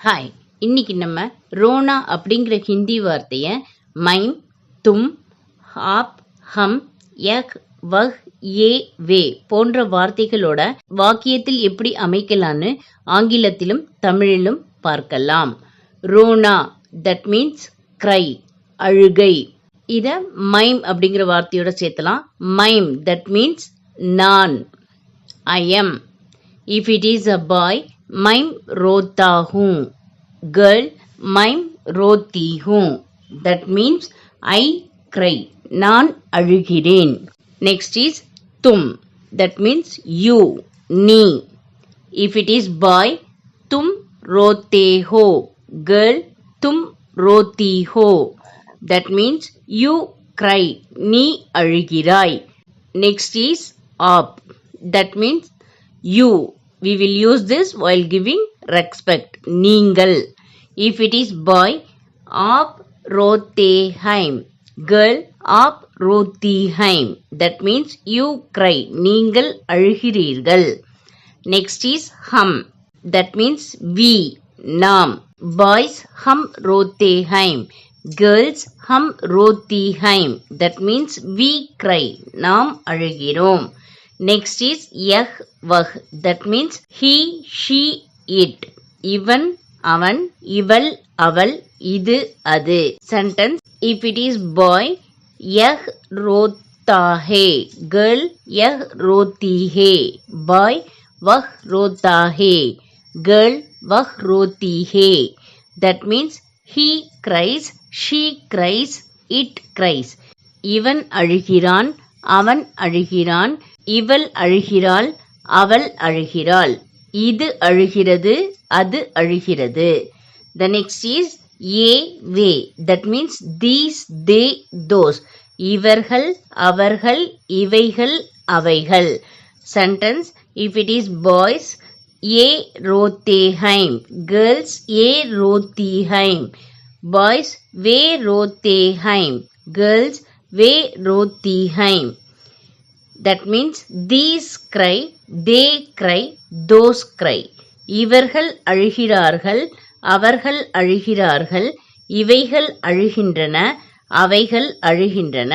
Hi, இன்னைக்கு நம்ம ரோனா அப்படிங்கிற ஹிந்தி வார்த்தையை மைம், தும், ஆப், ஹம், யக், வஹ், ஏ, வே போன்ற வார்த்தைகளோட வாக்கியத்தில் எப்படி அமைக்கலான்னு ஆங்கிலத்திலும் தமிழிலும் பார்க்கலாம். ரோனா தட் மீன்ஸ் கிரை, அழுகை. இத மைம் அப்படிங்கிற வார்த்தையோட சேர்த்தலாம். மைம் தட் மீன்ஸ் நான், I am. If it is a boy, மைம் ரோத்தா ஹூ. Girl, மைம் ரோத்தி ஹூ. That means I cry. நான் அழுகிறேன். Next is தும். That means you, நீ. If it is boy, தும் ரோத்தே ஹோ. Girl, தும் ரோத்தி ஹோ. That means you cry. நீ அழுகிறாய். Next is up. That means you. We will use this while giving respect. நீங்கள். If it is boy, आप रोते हैं. Girl, आप रोती हैं. That means you cry. நீங்கள் அழுகிறீர்கள். Next is हम. That means we, நாம். Boys, हम रोते हैं. Girls, हम रोती हैं. That means we cry. நாம் அழுகிறோம். Next is யஹ், வஹ். That means he, she, it. இவன், அவன், இவள், அவள், இது, அது. Sentence. If it is boy, யஹ் ரோத்தா hey. Girl, யஹ் ரோத்தி hey. Boy, வஹ் ரோத்தா hey. Girl, வஹ் ரோத்தி hey. That means he cries, she cries, it cries. இவன் அழுகிறான், அவன் அழுகிறான், இவள் அழுகிறாள், அவள் அழுகிறாள், இது அழுகிறது, அது அழுகிறது. The next is A, way. That means these, they, those. இவர்கள், அவர்கள், இவைகள், அவைகள். Sentence. If it is boys, ஏ ரோத்தே हैं. Girls, ஏ ரோத்தி हैं. Boys, வே ரோத்தே हैं. Girls, வே ரோத்தி हैं. That means these cry, they cry, those cry. இவர்கள் அழுகிறார்கள், அவர்கள் அழுகிறார்கள், இவைகள் அழுகின்றன, அவைகள் அழுகின்றன.